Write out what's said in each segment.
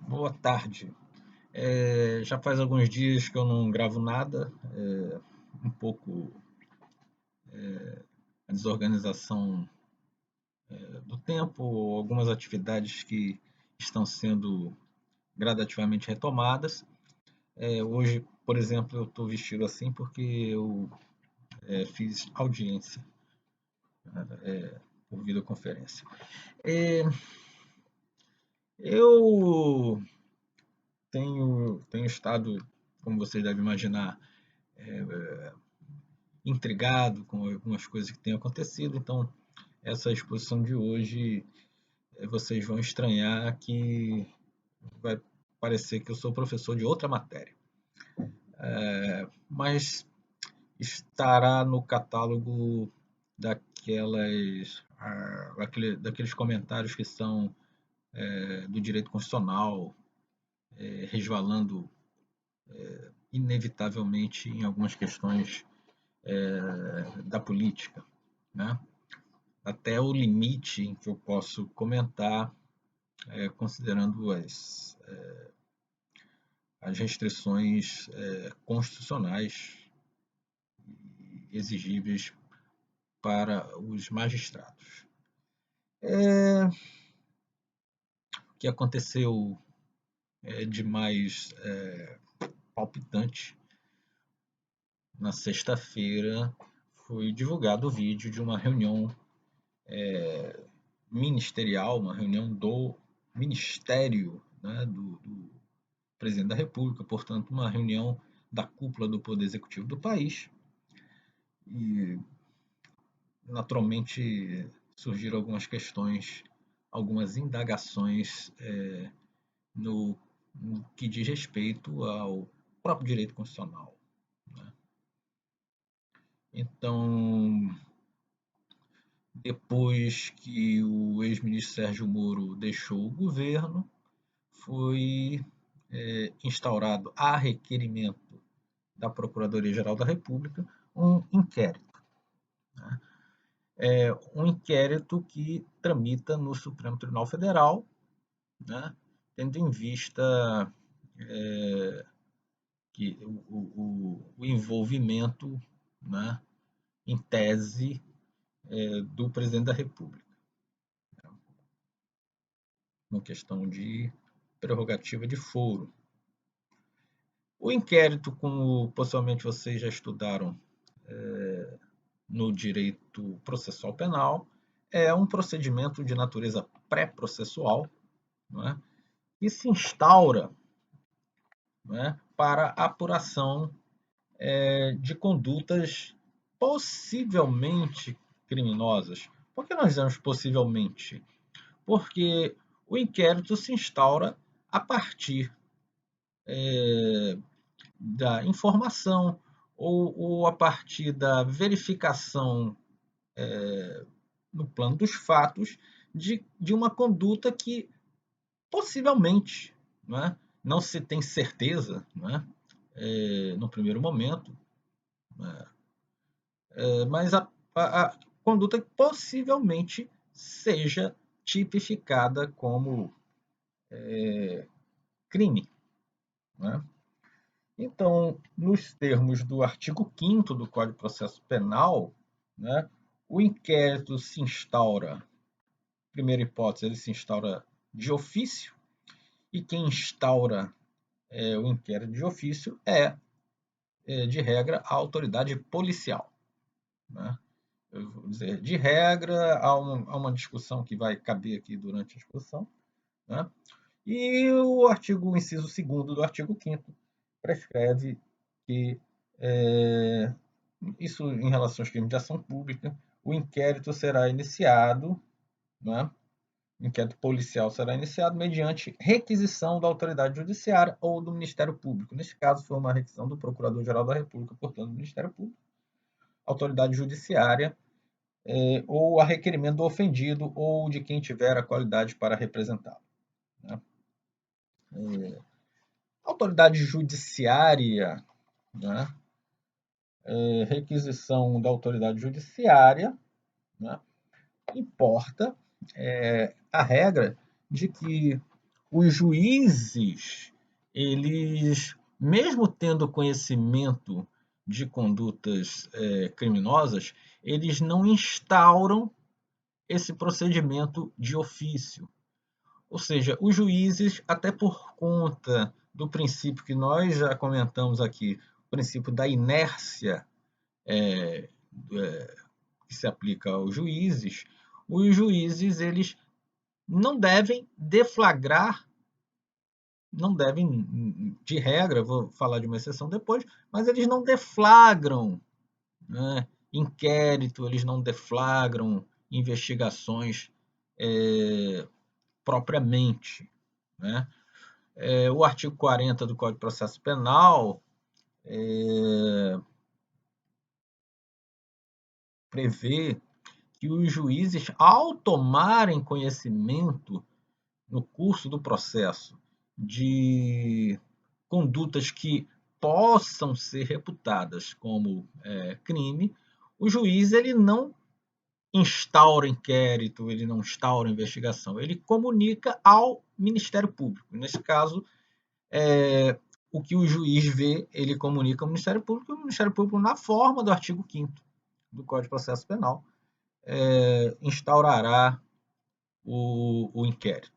Boa tarde. Já faz alguns dias que eu não gravo nada, um pouco a desorganização do tempo, algumas atividades que estão sendo gradativamente retomadas. Hoje, por exemplo, eu estou vestido assim porque eu fiz audiência por videoconferência. É, eu tenho estado, como vocês devem imaginar, intrigado com algumas coisas que têm acontecido, então essa exposição de hoje, vocês vão estranhar que vai parecer que eu sou professor de outra matéria, mas estará no catálogo daqueles comentários que são do direito constitucional, resvalando inevitavelmente em algumas questões da política, né? Até o limite em que eu posso comentar, considerando as restrições constitucionais exigíveis para os magistrados. O que aconteceu de mais palpitante na sexta-feira foi divulgado o vídeo de uma reunião ministerial, uma reunião do Ministério, né, do Presidente da República, portanto, uma reunião da cúpula do Poder Executivo do país. E, naturalmente, surgiram algumas questões, algumas indagações no, no que diz respeito ao próprio direito constitucional, né? Então, depois que o ex-ministro Sérgio Moro deixou o governo, foi instaurado, a requerimento da Procuradoria-Geral da República, um inquérito. Né? Um inquérito que tramita no Supremo Tribunal Federal, né? Tendo em vista que o envolvimento, né, em tese, do presidente da República, uma questão de prerrogativa de foro. O inquérito, como possivelmente vocês já estudaram no direito processual penal, é um procedimento de natureza pré-processual, não é? Que se instaura, não é, para a apuração de condutas possivelmente criminosas. Por que nós dizemos possivelmente? Porque o inquérito se instaura a partir da informação ou a partir da verificação no plano dos fatos de uma conduta que possivelmente, não é? Não se tem certeza, não é? No primeiro momento, mas a conduta possivelmente seja tipificada como crime. Né? Então, nos termos do artigo 5º do Código de Processo Penal, né, o inquérito se instaura, primeira hipótese, ele se instaura de ofício, e quem instaura o inquérito de ofício de regra, a autoridade policial. Né? Eu vou dizer, de regra, há uma discussão que vai caber aqui durante a discussão, né? E o inciso 2º do artigo 5º prescreve que, isso em relação aos crimes de ação pública, o inquérito será iniciado, né? O inquérito policial será iniciado mediante requisição da autoridade judiciária ou do Ministério Público. Neste caso, foi uma requisição do Procurador-Geral da República, portanto, do Ministério Público, autoridade judiciária, ou a requerimento do ofendido ou de quem tiver a qualidade para representá-lo. Né? Autoridade judiciária, né? Requisição da autoridade judiciária, né? Importa a regra de que os juízes, eles, mesmo tendo conhecimento de condutas criminosas, eles não instauram esse procedimento de ofício. Ou seja, os juízes, até por conta do princípio que nós já comentamos aqui, o princípio da inércia que se aplica aos juízes, os juízes eles não devem deflagrar, não devem, de regra, vou falar de uma exceção depois, mas eles não deflagram, né, inquérito, eles não deflagram investigações propriamente, né? O artigo 40 do Código de Processo Penal prevê que os juízes, ao tomarem conhecimento no curso do processo de condutas que possam ser reputadas como crime, o juiz ele não instaura inquérito, ele não instaura investigação, ele comunica ao Ministério Público. Nesse caso, o que o juiz vê, ele comunica ao Ministério Público, e o Ministério Público, na forma do artigo 5º do Código de Processo Penal, instaurará o inquérito,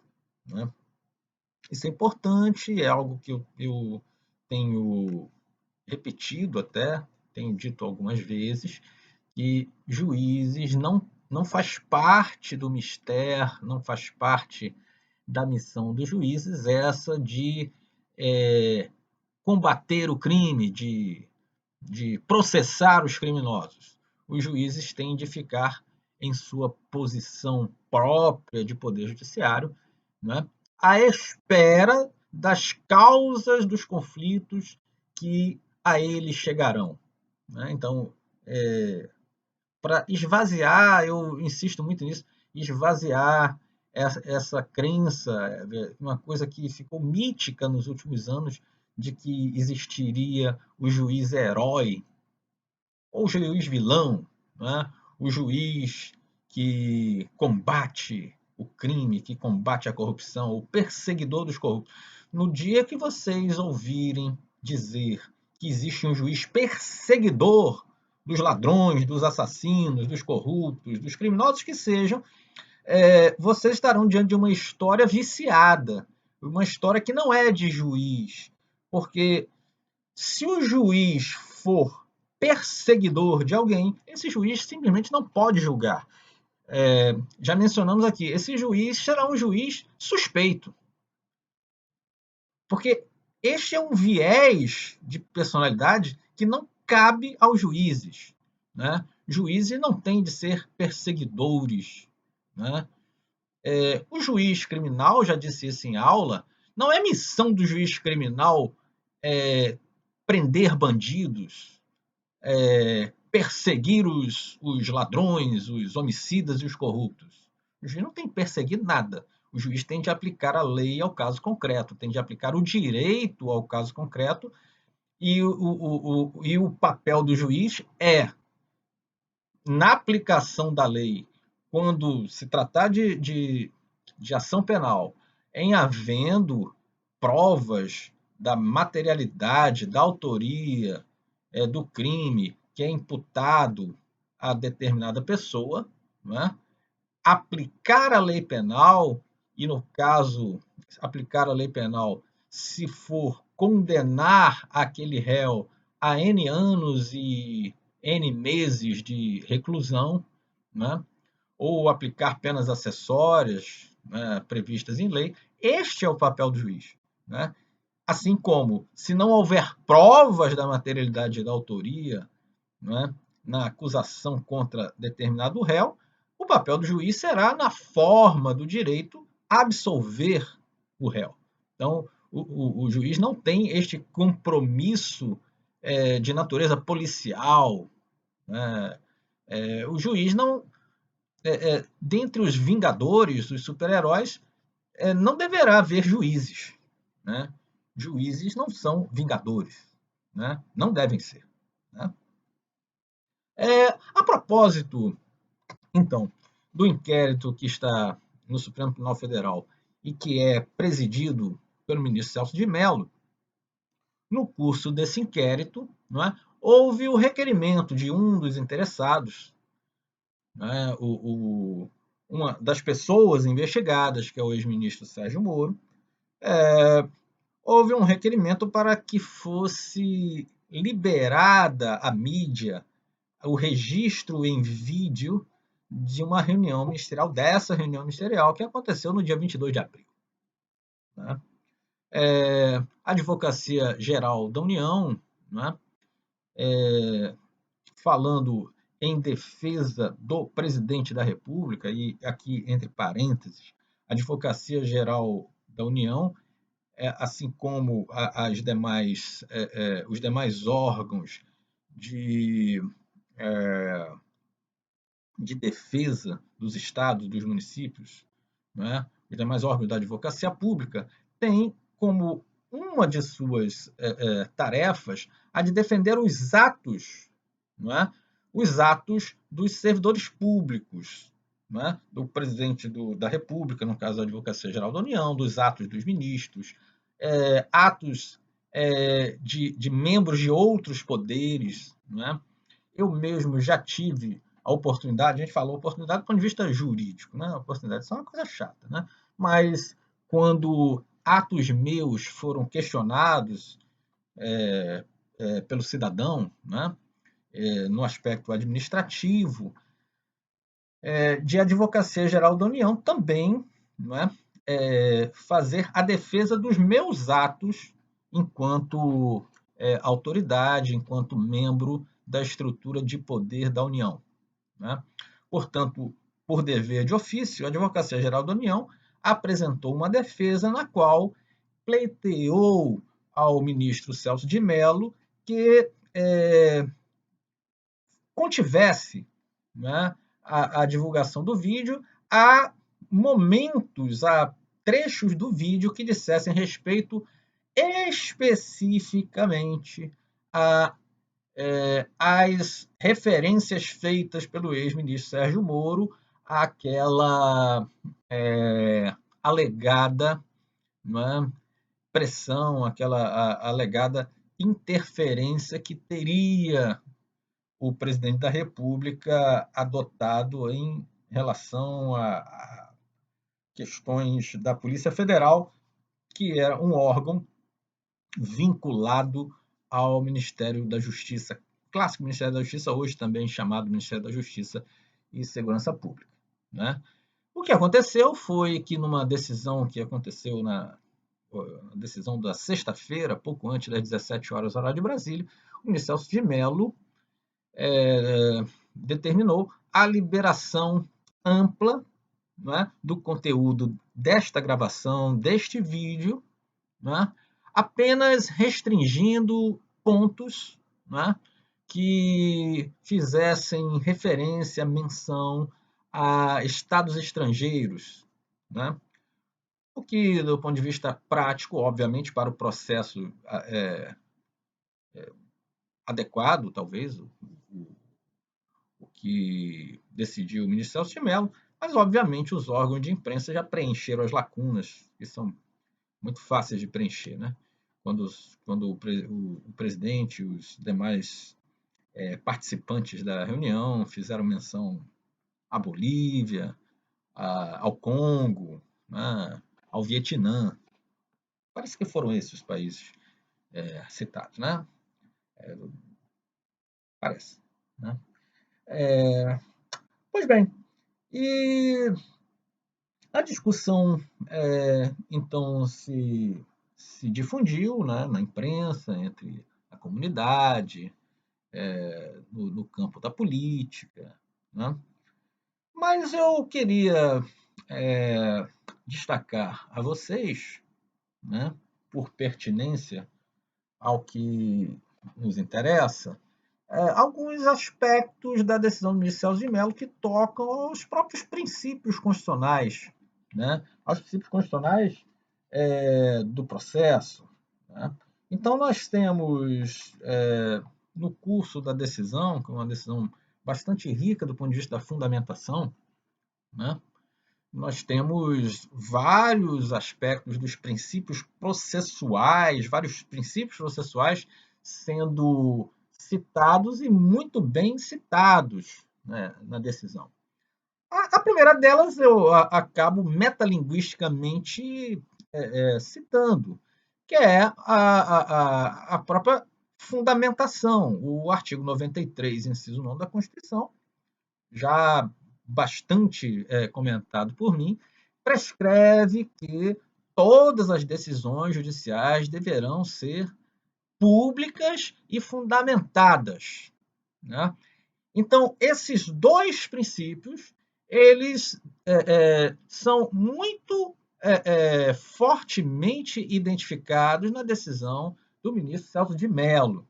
né? Isso é importante, é algo que eu tenho repetido até, tenho dito algumas vezes, que juízes não faz parte do mistério, não faz parte da missão dos juízes essa de combater o crime, de processar os criminosos. Os juízes têm de ficar em sua posição própria de poder judiciário, né, à espera das causas dos conflitos que a eles chegarão, né? Então, para esvaziar, eu insisto muito nisso, esvaziar essa crença, uma coisa que ficou mítica nos últimos anos, de que existiria o juiz herói ou o juiz vilão, né? O juiz que combate o crime, que combate a corrupção, o perseguidor dos corruptos. No dia que vocês ouvirem dizer que existe um juiz perseguidor dos ladrões, dos assassinos, dos corruptos, dos criminosos que sejam, vocês estarão diante de uma história viciada, uma história que não é de juiz, porque se o juiz for perseguidor de alguém, esse juiz simplesmente não pode julgar. Já mencionamos aqui, esse juiz será um juiz suspeito, porque este é um viés de personalidade que não cabe aos juízes, né? Juízes não têm de ser perseguidores, né? O juiz criminal, já disse isso em aula, não é missão do juiz criminal prender bandidos, perseguir os ladrões, os homicidas e os corruptos. O juiz não tem que perseguir nada. O juiz tem de aplicar a lei ao caso concreto, tem de aplicar o direito ao caso concreto, e o papel do juiz é, na aplicação da lei, quando se tratar de ação penal, em havendo provas da materialidade, da autoria do crime que é imputado a determinada pessoa, né? Aplicar a lei penal, e no caso, aplicar a lei penal, se for condenar aquele réu a N anos e N meses de reclusão, né? Ou aplicar penas acessórias, né, previstas em lei, este é o papel do juiz, né? Assim como, se não houver provas da materialidade da autoria, né, na acusação contra determinado réu, o papel do juiz será, na forma do direito, absolver o réu. Então, o juiz não tem este compromisso de natureza policial, né? O juiz não, dentre os vingadores, os super-heróis, não deverá haver juízes, né? Juízes não são vingadores, né? Não devem ser, né? A propósito, então, do inquérito que está no Supremo Tribunal Federal e que é presidido pelo ministro Celso de Mello, no curso desse inquérito, não é, houve o requerimento de um dos interessados, né, uma das pessoas investigadas, que é o ex-ministro Sérgio Moro, houve um requerimento para que fosse liberada à mídia o registro em vídeo de uma reunião ministerial, dessa reunião ministerial, que aconteceu no dia 22 de abril. Né? A Advocacia Geral da União, né, falando em defesa do presidente da República, e aqui entre parênteses, a Advocacia Geral da União, assim como os demais órgãos de, de defesa dos estados, dos municípios, né, os demais órgãos da advocacia pública, têm como uma de suas tarefas a de defender os atos, não é? Os atos dos servidores públicos, não é? Do presidente da República, no caso da Advocacia Geral da União, dos atos dos ministros, atos de membros de outros poderes. Não é? Eu mesmo já tive a oportunidade, a gente falou oportunidade do ponto de vista jurídico, né? A oportunidade é uma coisa chata, né? Mas quando atos meus foram questionados pelo cidadão, né? No aspecto administrativo, de Advocacia Geral da União também, não é? Fazer a defesa dos meus atos enquanto autoridade, enquanto membro da estrutura de poder da União. Né? Portanto, por dever de ofício, a Advocacia Geral da União apresentou uma defesa na qual pleiteou ao ministro Celso de Mello que contivesse, né, a divulgação do vídeo a momentos, a trechos do vídeo que dissessem respeito especificamente às referências feitas pelo ex-ministro Sérgio Moro àquela alegada, né, pressão, aquela alegada interferência que teria o presidente da República adotado em relação a questões da Polícia Federal, que era um órgão vinculado ao Ministério da Justiça, clássico Ministério da Justiça, hoje também chamado Ministério da Justiça e Segurança Pública. Né? O que aconteceu foi que numa decisão que aconteceu na decisão da sexta-feira, pouco antes das 17 horas, horário de Brasília, o ministro Celso de Mello determinou a liberação ampla, né, do conteúdo desta gravação, deste vídeo, né, apenas restringindo pontos, né, que fizessem referência, menção a estados estrangeiros, né, o que, do ponto de vista prático, obviamente, para o processo adequado, talvez, o que decidiu o ministro Celso de Mello, mas, obviamente, os órgãos de imprensa já preencheram as lacunas, que são muito fáceis de preencher. Né? Quando o presidente e os demais participantes da reunião fizeram menção à Bolívia, ao Congo, né, ao Vietnã. Parece que foram esses os países citados, né? Parece. Né? Pois bem, e a discussão, então, se difundiu, né, na imprensa, entre a comunidade, no campo da política. Né? Mas eu queria destacar a vocês, né, por pertinência ao que nos interessa, alguns aspectos da decisão do ministro Celso de Mello que tocam aos próprios princípios constitucionais, né? Aos princípios constitucionais do processo. Né? Então, nós temos, no curso da decisão, que é uma decisão bastante rica do ponto de vista da fundamentação, né? nós temos vários aspectos dos princípios processuais, vários princípios processuais sendo citados e muito bem citados, né, na decisão. A primeira delas eu acabo metalinguisticamente citando, que é a própria fundamentação. O artigo 93, inciso 9 da Constituição, já bastante comentado por mim, prescreve que todas as decisões judiciais deverão ser públicas e fundamentadas, né? Então, esses dois princípios, eles são muito fortemente identificados na decisão do ministro Celso de Mello.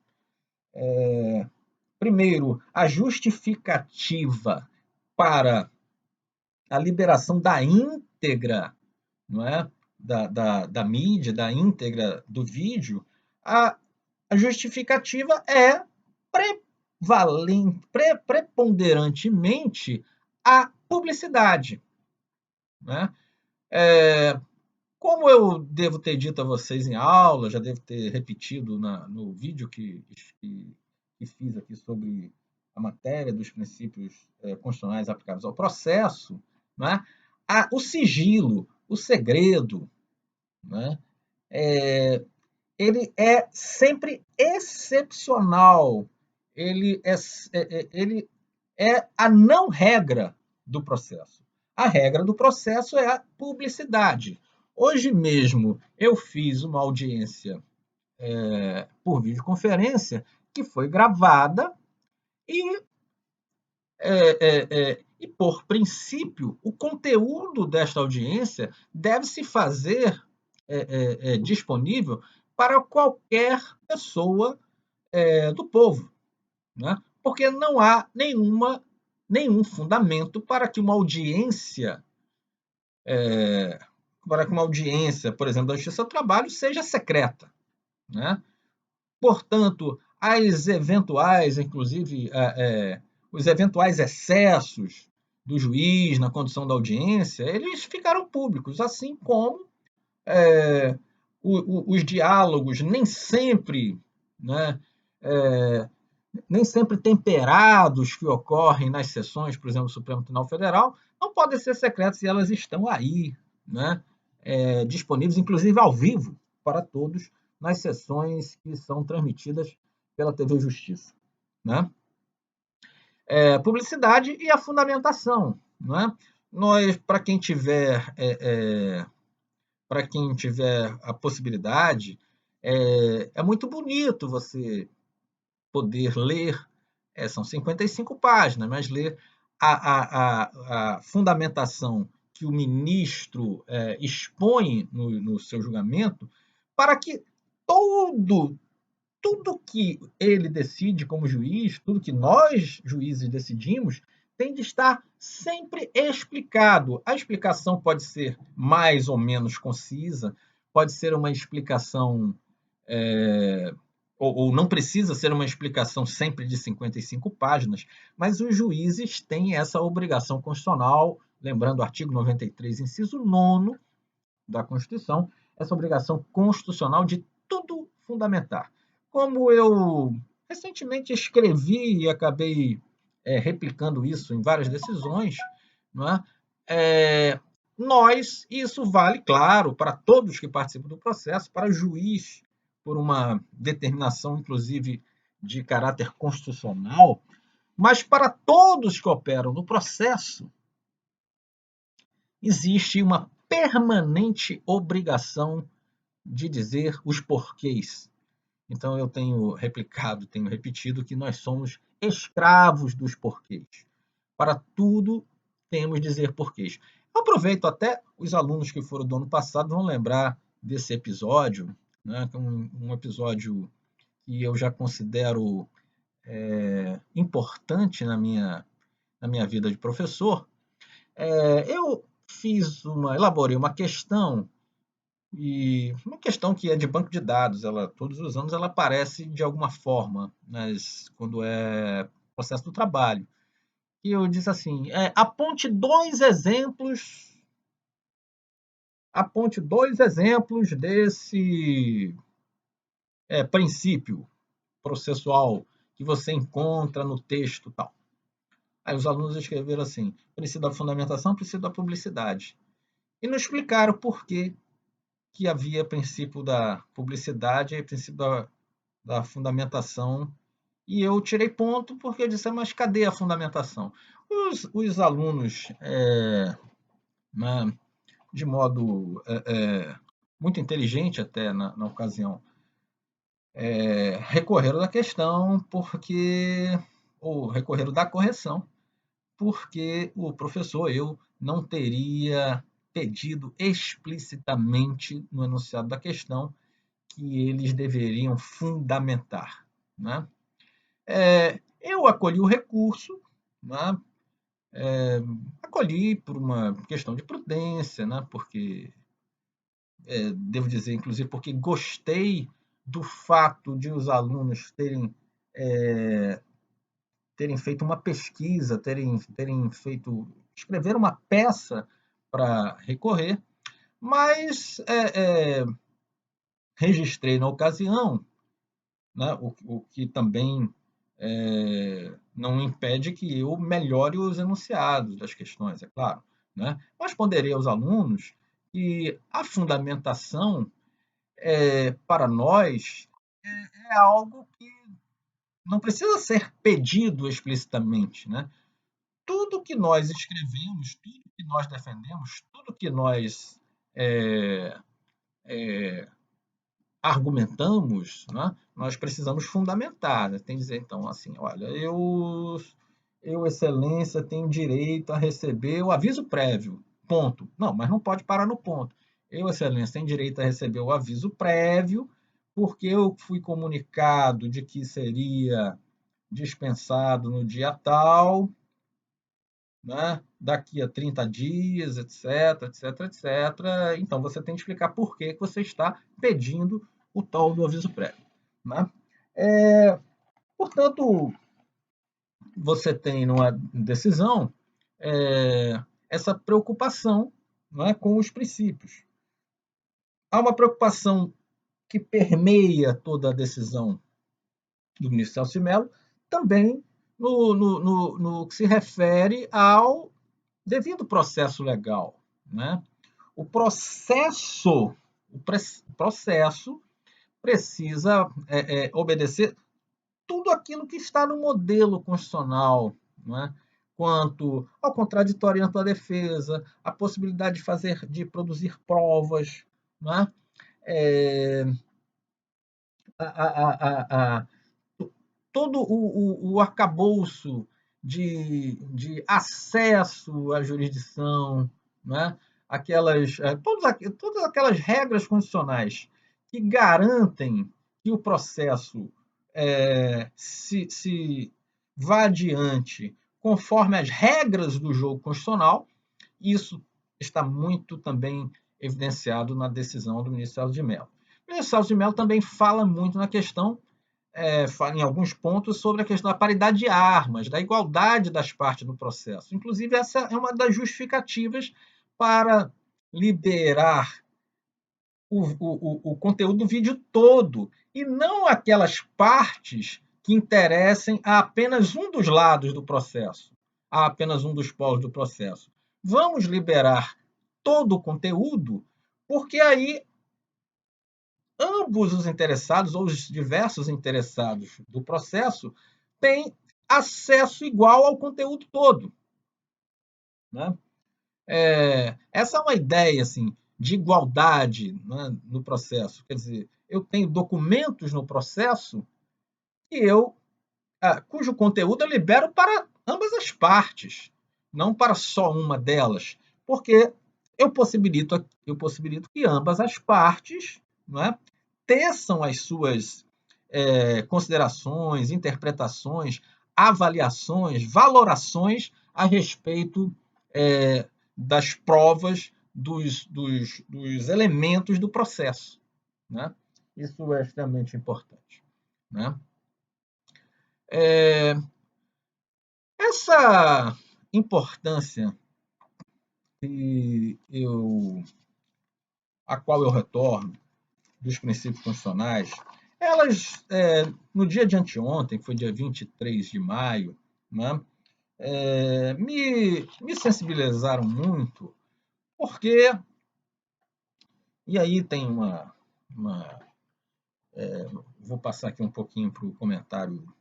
Primeiro, a justificativa para a liberação da íntegra, não é? Da mídia, da íntegra do vídeo, a justificativa é preponderantemente a publicidade. Né? Como eu devo ter dito a vocês em aula, já devo ter repetido no vídeo que fiz aqui sobre a matéria dos princípios constitucionais aplicáveis ao processo, né? O sigilo, o segredo, né? Ele é sempre excepcional, ele é a não regra do processo. A regra do processo é a publicidade. Hoje mesmo eu fiz uma audiência por videoconferência que foi gravada e, por princípio, o conteúdo desta audiência deve se fazer disponível para qualquer pessoa do povo, né? Porque não há nenhum fundamento para que uma audiência, por exemplo, da Justiça do Trabalho, seja secreta, né? Portanto, as eventuais, inclusive, os eventuais excessos do juiz na condução da audiência, eles ficaram públicos, assim como os diálogos né, é, nem sempre temperados que ocorrem nas sessões, por exemplo, do Supremo Tribunal Federal, não podem ser secretos e elas estão aí, né, disponíveis, inclusive ao vivo, para todos, nas sessões que são transmitidas pela TV Justiça. Né? Publicidade e a fundamentação. Né? Nós, para quem tiver a possibilidade, é muito bonito você poder ler, são 55 páginas, mas ler a fundamentação que o ministro expõe no seu julgamento, para que tudo que ele decide como juiz, tudo que nós, juízes, decidimos, tem de estar sempre explicado. A explicação pode ser mais ou menos concisa, pode ser uma explicação ou não precisa ser uma explicação sempre de 55 páginas, mas os juízes têm essa obrigação constitucional, lembrando o artigo 93, inciso 9 da Constituição, essa obrigação constitucional de tudo fundamentar. Como eu recentemente escrevi e acabei replicando isso em várias decisões, não é? Isso vale, claro, para todos que participam do processo, para o juiz, por uma determinação, inclusive, de caráter constitucional, mas para todos que operam no processo, existe uma permanente obrigação de dizer os porquês. Então, eu tenho repetido que nós somos escravos dos porquês. Para tudo, temos de dizer porquês. Eu aproveito até os alunos que foram do ano passado vão lembrar desse episódio, né, um episódio que eu já considero importante na minha vida de professor. Eu elaborei uma questão, e uma questão que é de banco de dados, todos os anos ela aparece de alguma forma, quando é processo do trabalho. E eu disse assim: aponte dois exemplos aponte 2 exemplos desse princípio processual que você encontra no texto tal. Aí os alunos escreveram assim: princípio da fundamentação, princípio da publicidade. E não explicaram por que havia princípio da publicidade e princípio da fundamentação. E eu tirei ponto porque eu disse: mas cadê a fundamentação? Os alunos, né, de modo muito inteligente até na ocasião, recorreram da questão ou recorreram da correção, porque o professor, eu, não teria pedido explicitamente no enunciado da questão que eles deveriam fundamentar. Né? Eu acolhi o recurso, né? Acolhi por uma questão de prudência, né? Porque, devo dizer, inclusive, porque gostei do fato de os alunos terem feito uma pesquisa, terem feito, escrever uma peça para recorrer, mas registrei na ocasião, né, o que também não impede que eu melhore os enunciados das questões, é claro. Né? Mas ponderei aos alunos que a fundamentação, para nós, é algo que não precisa ser pedido explicitamente. Né? Tudo que nós escrevemos, tudo que nós defendemos, tudo que nós é, argumentamos, né, nós precisamos fundamentar. Né? Tem que dizer, então, assim, olha, eu, excelência, tenho direito a receber o aviso prévio, ponto. Não, mas não pode parar no ponto. Eu, excelência, tenho direito a receber o aviso prévio, porque eu fui comunicado de que seria dispensado no dia tal, né? Daqui a 30 dias, etc, etc, etc. Então, você tem que explicar por que você está pedindo o tal do aviso prévio. Né? Portanto, você tem numa decisão essa preocupação, né, com os princípios. Há uma preocupação que permeia toda a decisão do ministro Celso de Mello, também no que se refere ao devido processo legal. Né? O processo precisa obedecer tudo aquilo que está no modelo constitucional, né? Quanto ao contraditório em ampla defesa, a possibilidade de produzir provas, né? É, a, todo o arcabouço de acesso à jurisdição, né? Todas aquelas regras constitucionais que garantem que o processo se vá adiante conforme as regras do jogo constitucional, isso está muito também evidenciado na decisão do ministro Celso de Mello. O ministro Celso de Mello também fala muito na questão fala em alguns pontos sobre a questão da paridade de armas, da igualdade das partes do processo. Inclusive, essa é uma das justificativas para liberar o conteúdo do vídeo todo, e não aquelas partes que interessem a apenas um dos lados do processo, a apenas um dos polos do processo. Vamos liberar todo o conteúdo, porque aí ambos os interessados, ou os diversos interessados do processo, têm acesso igual ao conteúdo todo. Né? Essa é uma ideia assim, de igualdade, né, no processo. Quer dizer, eu tenho documentos no processo cujo conteúdo eu libero para ambas as partes, não para só uma delas, porque eu possibilito que ambas as partes, né, teçam as suas considerações, interpretações, avaliações, valorações a respeito das provas, dos elementos do processo. Né? Isso é extremamente importante. Né? Essa importância que eu a qual eu retorno, dos princípios constitucionais, elas, no dia de anteontem, que foi dia 23 de maio, né, me sensibilizaram muito, porque, e aí tem vou passar aqui um pouquinho para o comentário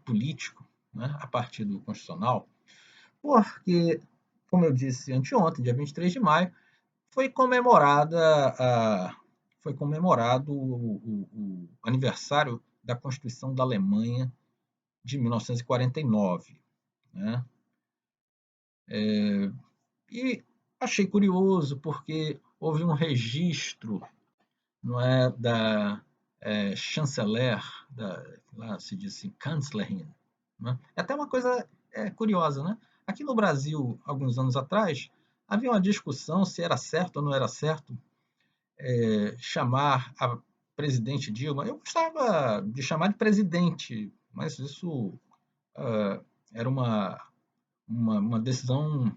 político, né, a partir do constitucional, porque, como eu disse anteontem, dia 23 de maio, foi foi comemorado o aniversário da Constituição da Alemanha de 1949, né? E achei curioso porque houve um registro, não é, da chanceler, lá se diz assim, Kanzlerin, né? É até uma coisa curiosa, né? Aqui no Brasil, alguns anos atrás, havia uma discussão se era certo ou não era certo chamar a presidente Dilma. Eu gostava de chamar de presidente, mas isso era uma decisão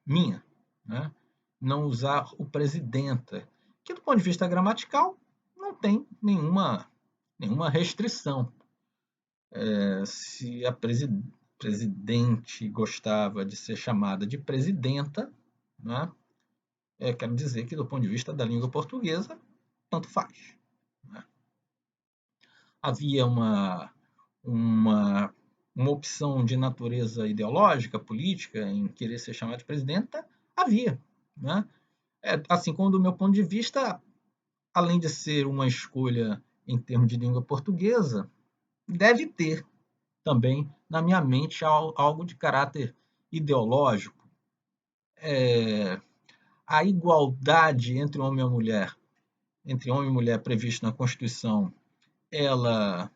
minha, né? Não usar o presidenta, que do ponto de vista gramatical não tem nenhuma restrição. Se a presidente gostava de ser chamada de presidenta, né? Quero dizer que do ponto de vista da língua portuguesa, tanto faz, né? Havia uma, uma opção de natureza ideológica, política, em querer ser chamado de presidenta? Havia, né? Assim como do meu ponto de vista, além de ser uma escolha em termos de língua portuguesa, deve ter também na minha mente algo de caráter ideológico. A igualdade entre homem e mulher previsto na Constituição, ela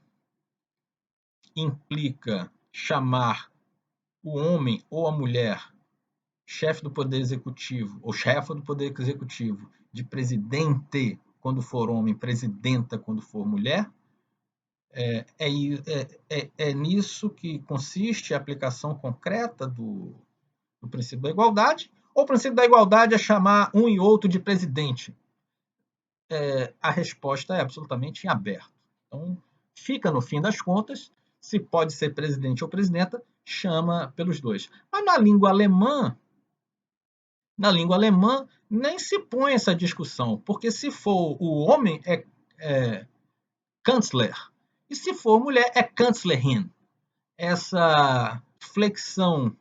implica chamar o homem ou a mulher chefe do Poder Executivo ou chefa do Poder Executivo de presidente quando for homem, presidenta quando for mulher. É nisso que consiste a aplicação concreta do princípio da igualdade, ou o princípio da igualdade é chamar um e outro de presidente? A resposta é absolutamente em aberto. Então, fica no fim das contas, se pode ser presidente ou presidenta, chama pelos dois. Mas na língua alemã nem se põe essa discussão, porque se for o homem é Kanzler, e se for mulher é Kanzlerin. Essa flexão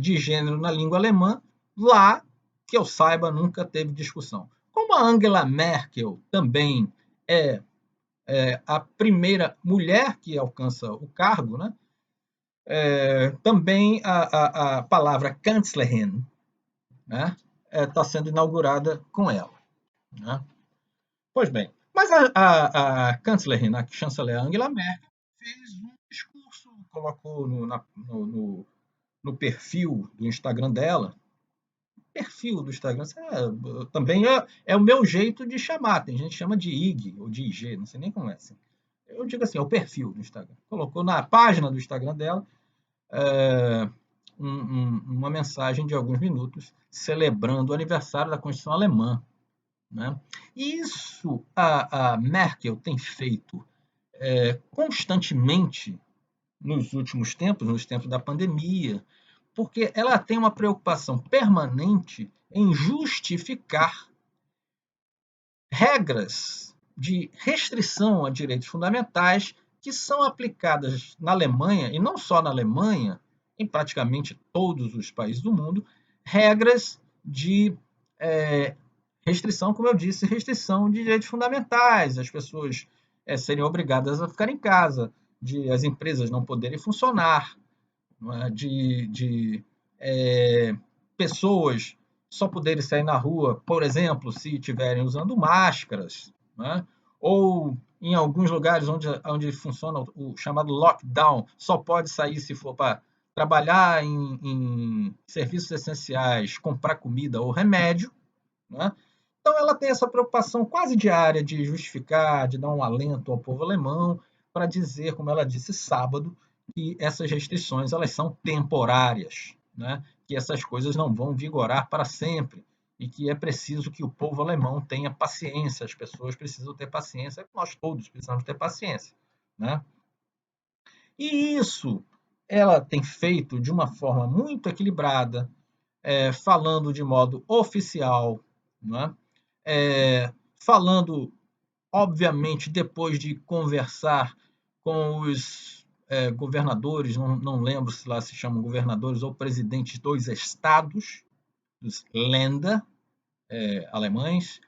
de gênero na língua alemã, lá, que eu saiba, nunca teve discussão. Como a Angela Merkel também é a primeira mulher que alcança o cargo, né? Também a palavra Kanzlerin, né, está sendo inaugurada com ela, né? Pois bem, mas a Kanzlerin, a chanceler Angela Merkel, fez um discurso, colocou no perfil do Instagram dela, perfil do Instagram, também é o meu jeito de chamar, tem gente que chama de IG ou de IG, não sei nem como é assim. Eu digo assim, é o perfil do Instagram. Colocou na página do Instagram dela uma mensagem de alguns minutos celebrando o aniversário da Constituição Alemã, né? E isso a Merkel tem feito constantemente nos últimos tempos, nos tempos da pandemia, porque ela tem uma preocupação permanente em justificar regras de restrição a direitos fundamentais que são aplicadas na Alemanha, e não só na Alemanha, em praticamente todos os países do mundo, regras de restrição, como eu disse, restrição de direitos fundamentais, as pessoas serem obrigadas a ficar em casa, de as empresas não poderem funcionar, não é? de pessoas só poderem sair na rua, por exemplo, se estiverem usando máscaras, né? Ou em alguns lugares onde funciona o chamado lockdown, só pode sair se for para trabalhar em serviços essenciais, comprar comida ou remédio, né? Então ela tem essa preocupação quase diária de justificar, de dar um alento ao povo alemão, para dizer, como ela disse sábado, que essas restrições elas são temporárias, né? Que essas coisas não vão vigorar para sempre. e que é preciso que o povo alemão tenha paciência, as pessoas precisam ter paciência, nós todos precisamos ter paciência, né? E isso ela tem feito de uma forma muito equilibrada, falando de modo oficial, né? Falando, obviamente, depois de conversar com os governadores, não lembro se lá se chamam governadores ou presidentes dos estados, dos Länder, alemães.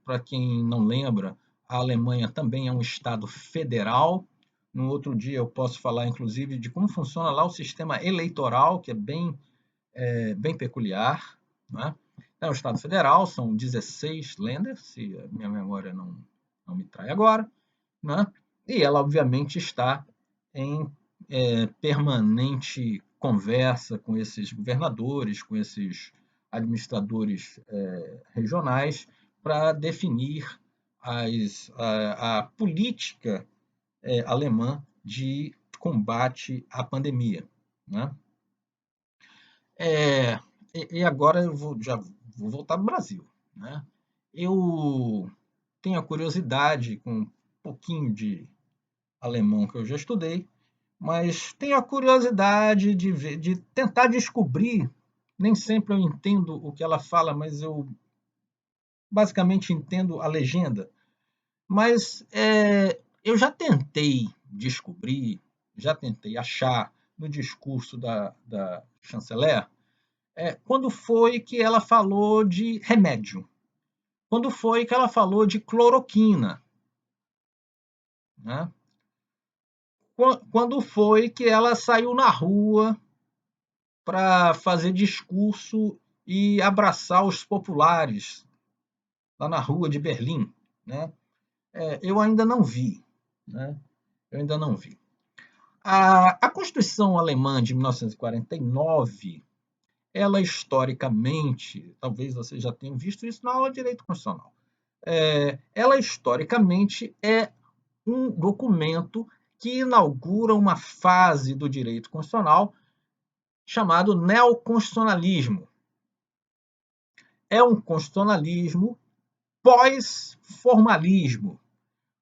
Para quem não lembra, a Alemanha também é um estado federal. No outro dia eu posso falar, inclusive, de como funciona lá o sistema eleitoral, que é bem peculiar. Né? É um estado federal, são 16 Länder, se a minha memória não me trai agora. Né? E ela, obviamente, está em permanente conversa com esses governadores, com esses administradores regionais, para definir a política alemã de combate à pandemia. Né? É, e agora já vou voltar para o Brasil. Né? Eu tenho a curiosidade, com um pouquinho de alemão que eu já estudei, mas tenho a curiosidade de tentar descobrir. Nem sempre eu entendo o que ela fala, mas eu basicamente entendo a legenda. Mas eu já tentei descobrir, já tentei achar no discurso da chanceler quando foi que ela falou de remédio, quando foi que ela falou de cloroquina, né? Quando foi que ela saiu na rua para fazer discurso e abraçar os populares lá na rua de Berlim, né? Eu ainda não vi, né? Eu ainda não vi. A Constituição Alemã de 1949, ela historicamente, talvez você já tenha visto isso na aula de Direito Constitucional, ela historicamente é um documento que inaugura uma fase do direito constitucional chamado neoconstitucionalismo. É um constitucionalismo pós-formalismo,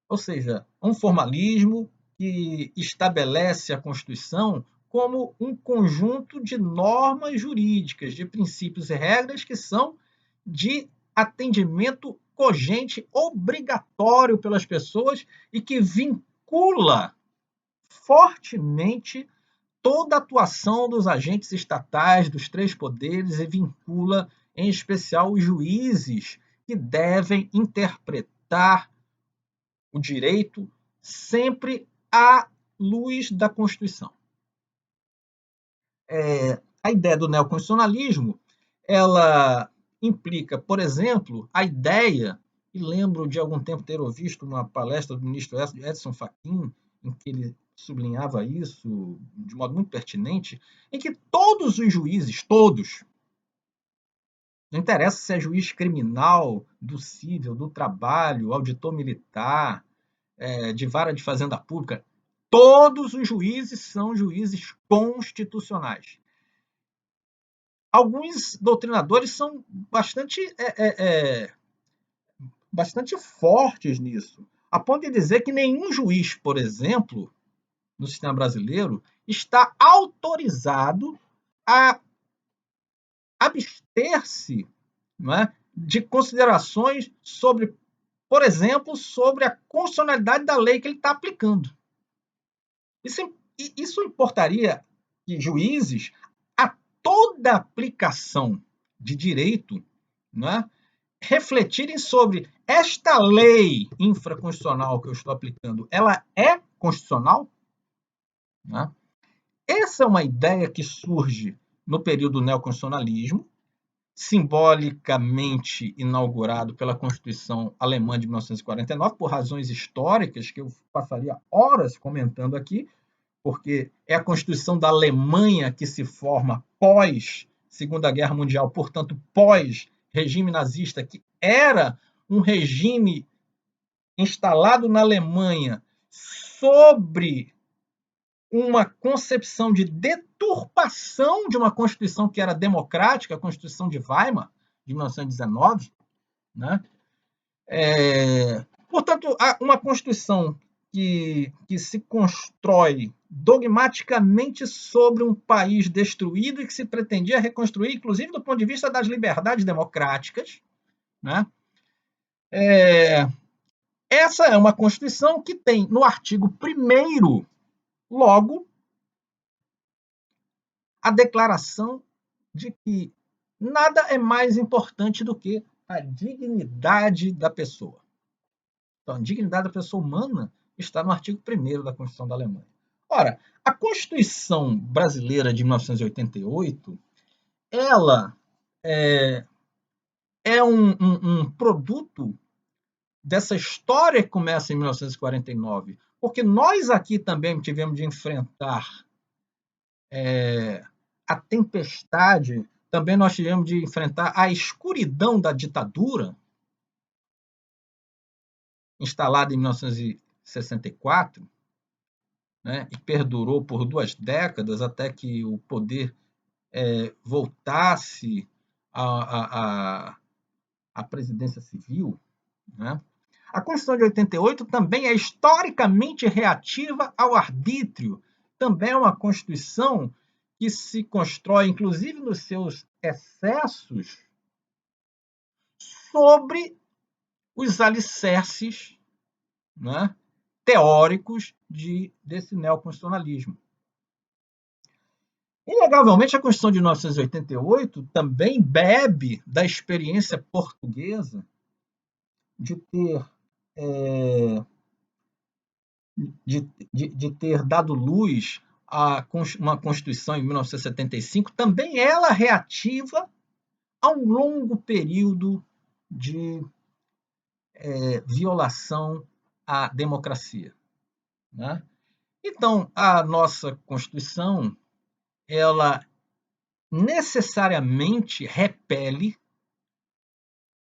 ou seja, um formalismo que estabelece a Constituição como um conjunto de normas jurídicas, de princípios e regras que são de atendimento cogente, obrigatório pelas pessoas e que vincula fortemente toda a atuação dos agentes estatais, dos três poderes, e vincula, em especial, os juízes que devem interpretar o direito sempre à luz da Constituição. A ideia do neoconstitucionalismo, ela implica, por exemplo, a ideia, e lembro de algum tempo ter ouvido uma palestra do ministro Edson Fachin, em que ele sublinhava isso de modo muito pertinente, em que todos os juízes, todos, não interessa se é juiz criminal, do civil, do trabalho, auditor militar, de vara de fazenda pública, todos os juízes são juízes constitucionais. Alguns doutrinadores são bastante fortes nisso, a ponto de dizer que nenhum juiz, por exemplo, no sistema brasileiro, está autorizado a abster-se, não é, de considerações sobre, por exemplo, sobre a constitucionalidade da lei que ele está aplicando. Isso importaria que juízes, a toda aplicação de direito, né, refletirem sobre esta lei infraconstitucional que eu estou aplicando, ela é constitucional? Né? Essa é uma ideia que surge no período do neoconstitucionalismo, simbolicamente inaugurado pela Constituição Alemã de 1949, por razões históricas que eu passaria horas comentando aqui, porque é a Constituição da Alemanha que se forma pós Segunda Guerra Mundial, portanto, pós regime nazista, que era um regime instalado na Alemanha sobre uma concepção de deturpação de uma Constituição que era democrática, a Constituição de Weimar, de 1919, né? Portanto, uma Constituição que se constrói dogmaticamente sobre um país destruído e que se pretendia reconstruir, inclusive do ponto de vista das liberdades democráticas, né? Essa é uma Constituição que tem no artigo 1º, logo, a declaração de que nada é mais importante do que a dignidade da pessoa. Então, a dignidade da pessoa humana está no artigo 1º da Constituição da Alemanha. Ora, a Constituição brasileira de 1988, ela é um produto dessa história que começa em 1949, porque nós aqui também tivemos de enfrentar a tempestade, também nós tivemos de enfrentar a escuridão da ditadura, instalada em 1964, né, e perdurou por 2 décadas até que o poder voltasse à presidência civil, né? A Constituição de 88 também é historicamente reativa ao arbítrio. Também é uma Constituição que se constrói, inclusive nos seus excessos, sobre os alicerces, né, teóricos desse neoconstitucionalismo. Inegavelmente, a Constituição de 1988 também bebe da experiência portuguesa de ter de ter dado luz a uma Constituição em 1975, também ela reativa a um longo período de violação à democracia, né? Então, a nossa Constituição, ela necessariamente repele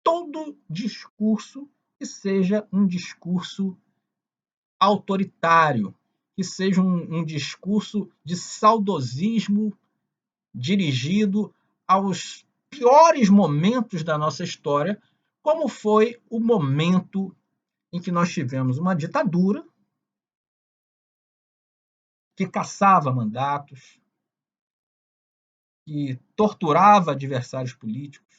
todo discurso que seja um discurso autoritário, que seja um discurso de saudosismo dirigido aos piores momentos da nossa história, como foi o momento em que nós tivemos uma ditadura que caçava mandatos, que torturava adversários políticos,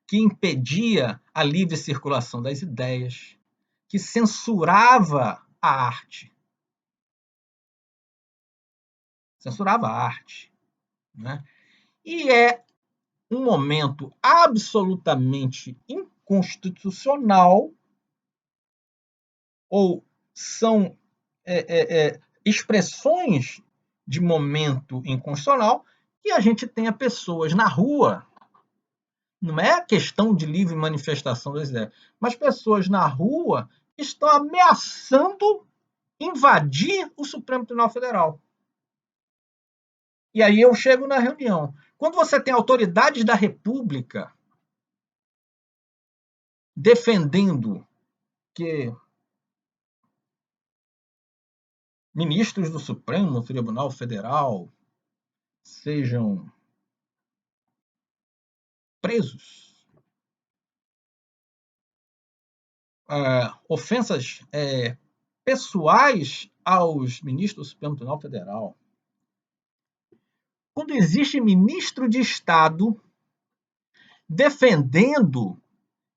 que impedia a livre circulação das ideias, que censurava a arte. Censurava a arte, né? E é um momento absolutamente inconstitucional, ou são expressões de momento inconstitucional, que a gente tenha pessoas na rua, não é questão de livre manifestação das ideias, mas pessoas na rua que estão ameaçando invadir o Supremo Tribunal Federal. E aí eu chego na reunião. Quando você tem autoridades da República defendendo que ministros do Supremo Tribunal Federal sejam presos, ofensas pessoais aos ministros do Supremo Tribunal Federal. Quando existe ministro de Estado defendendo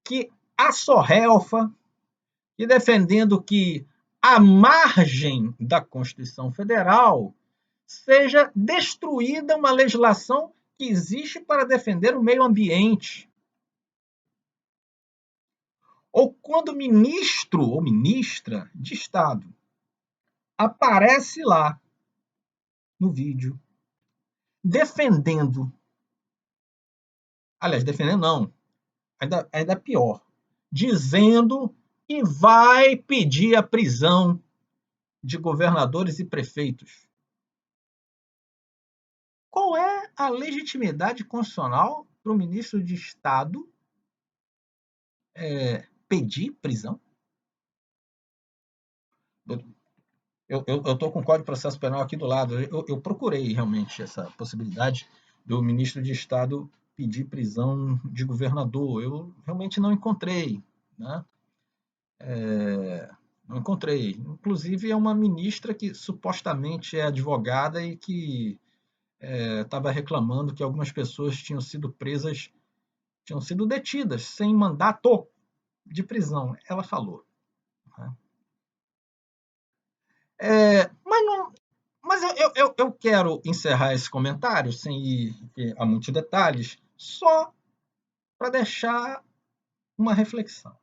que a sorrelfa e defendendo que a margem da Constituição Federal seja destruída uma legislação que existe para defender o meio ambiente. Ou quando ministro ou ministra de Estado aparece lá no vídeo defendendo, aliás, defendendo não, ainda pior, dizendo que vai pedir a prisão de governadores e prefeitos. Qual é a legitimidade constitucional para o ministro de Estado pedir prisão? Eu estou com o Código de Processo Penal aqui do lado. Eu procurei realmente essa possibilidade do ministro de Estado pedir prisão de governador. Eu realmente não encontrei, né? Não encontrei. Inclusive, é uma ministra que supostamente é advogada e que estava reclamando que algumas pessoas tinham sido presas, tinham sido detidas sem mandato de prisão. Ela falou. Né? Mas não, mas eu quero encerrar esse comentário sem ir a muitos detalhes, só para deixar uma reflexão.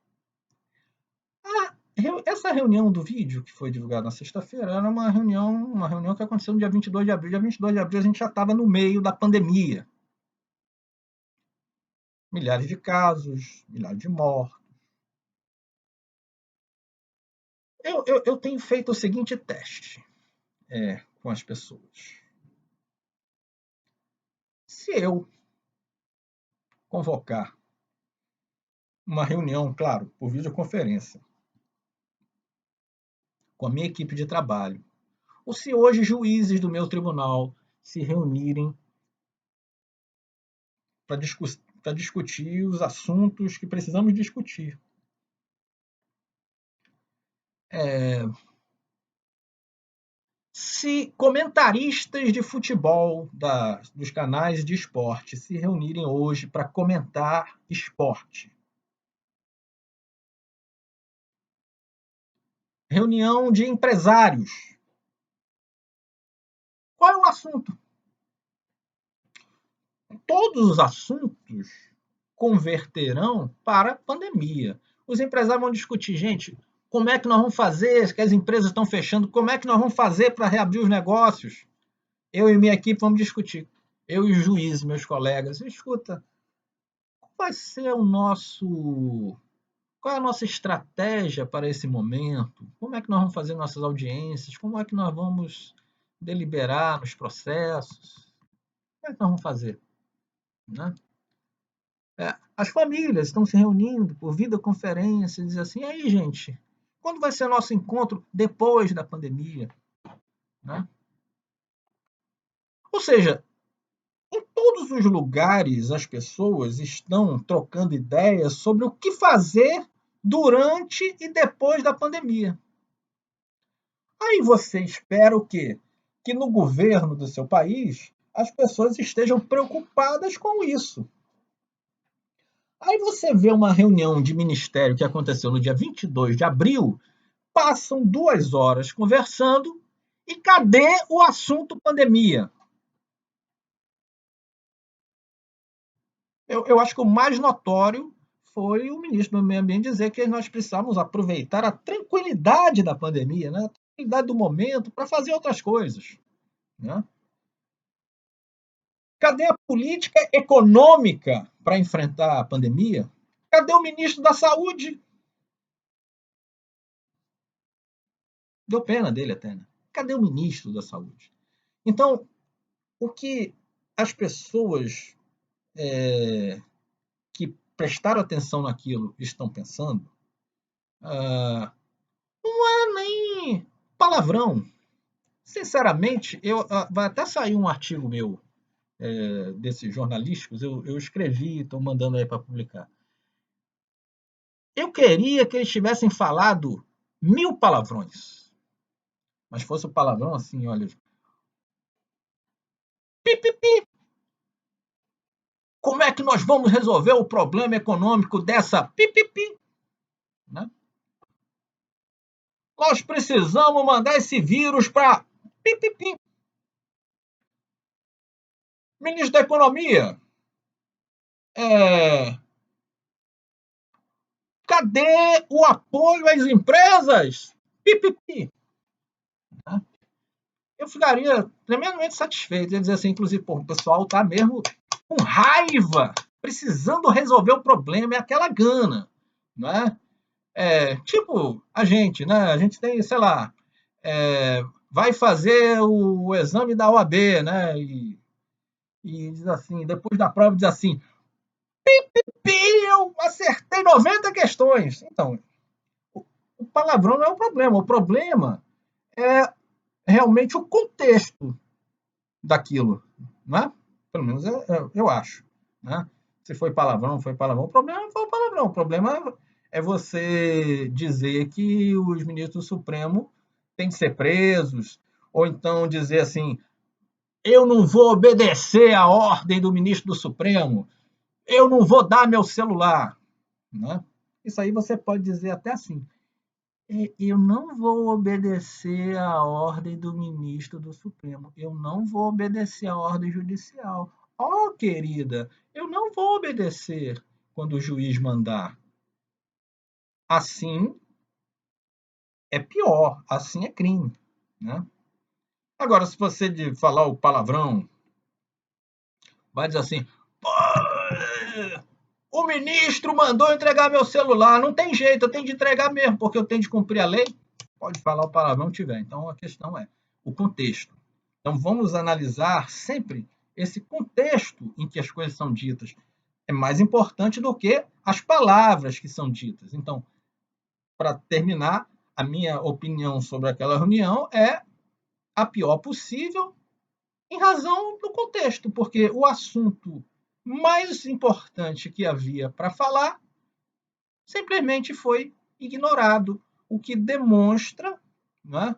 Essa reunião do vídeo que foi divulgada na sexta-feira era uma reunião que aconteceu no dia 22 de abril. Dia 22 de abril a gente já estava no meio da pandemia. Milhares de casos, milhares de mortos. Eu tenho feito o seguinte teste com as pessoas. Se eu convocar uma reunião, claro, por videoconferência, com a minha equipe de trabalho, ou se hoje juízes do meu tribunal se reunirem para discutir os assuntos que precisamos discutir. Se comentaristas de futebol dos canais de esporte se reunirem hoje para comentar esporte. Reunião de empresários. Qual é o assunto? Todos os assuntos converterão para a pandemia. Os empresários vão discutir, gente, como é que nós vamos fazer, que as empresas estão fechando, como é que nós vamos fazer para reabrir os negócios? Eu e minha equipe vamos discutir. Eu e os juízes, meus colegas. Escuta, qual vai ser qual é a nossa estratégia para esse momento? Como é que nós vamos fazer nossas audiências? Como é que nós vamos deliberar nos processos? Como é que nós vamos fazer? Né? As famílias estão se reunindo por videoconferência e dizem assim, e aí, gente, quando vai ser nosso encontro depois da pandemia? Né? Ou seja, em todos os lugares as pessoas estão trocando ideias sobre o que fazer durante e depois da pandemia. Aí você espera o quê? Que no governo do seu país as pessoas estejam preocupadas com isso. Aí você vê uma reunião de ministério que aconteceu no dia 22 de abril, passam 2 horas conversando e cadê o assunto pandemia? Eu acho que o mais notório foi o ministro do Meio Ambiente dizer que nós precisávamos aproveitar a tranquilidade da pandemia, né? A tranquilidade do momento para fazer outras coisas. Né? Cadê a política econômica para enfrentar a pandemia? Cadê o ministro da Saúde? Deu pena dele até, né? Cadê o ministro da Saúde? Então, o que as pessoas que prestaram atenção naquilo estão pensando não é nem palavrão. Sinceramente, vai até sair um artigo meu desses jornalísticos, eu escrevi, estou mandando aí para publicar. Eu queria que eles tivessem falado 1000 palavrões. Mas fosse o palavrão assim, olha. Pipipi. Como é que nós vamos resolver o problema econômico dessa pipipi? Né? Nós precisamos mandar esse vírus para pipipi. Ministro da Economia, cadê o apoio às empresas? Pipipi. Né? Eu ficaria tremendamente satisfeito. Ia dizer assim, inclusive, pô, o pessoal está mesmo com raiva, precisando resolver o problema, é aquela gana. Né? Tipo, a gente, né? A gente tem, sei lá, vai fazer o exame da OAB, né? E diz assim, depois da prova diz assim, eu acertei 90 questões. Então, o palavrão não é o problema é realmente o contexto daquilo, né? Pelo menos eu acho. né? Se foi palavrão, foi palavrão. O problema não foi o palavrão. O problema é você dizer que os ministros do Supremo têm de ser presos, ou então dizer assim: eu não vou obedecer à ordem do ministro do Supremo, eu não vou dar meu celular. Né? Isso aí você pode dizer até assim: eu não vou obedecer à ordem do ministro do Supremo, eu não vou obedecer à ordem judicial. Oh, querida, eu não vou obedecer quando o juiz mandar. Assim é pior, assim é crime. Né? Agora, se você falar o palavrão, vai dizer assim: o ministro mandou entregar meu celular, não tem jeito, eu tenho de entregar mesmo, porque eu tenho de cumprir a lei. Pode falar o palavrão que tiver. Então, a questão é o contexto. Então, vamos analisar sempre esse contexto em que as coisas são ditas. É mais importante do que as palavras que são ditas. Então, para terminar, a minha opinião sobre aquela reunião é a pior possível em razão do contexto, porque o assunto mais importante que havia para falar simplesmente foi ignorado, o que demonstra, né,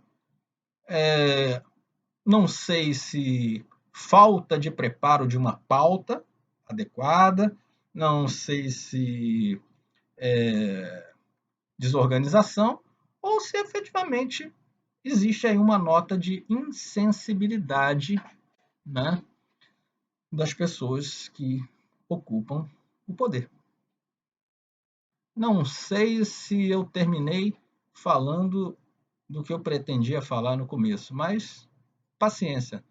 não sei se falta de preparo de uma pauta adequada, não sei se desorganização, ou se efetivamente existe aí uma nota de insensibilidade, né, das pessoas que ocupam o poder. Não sei se eu terminei falando do que eu pretendia falar no começo, mas paciência,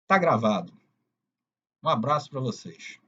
está gravado. Um abraço para vocês.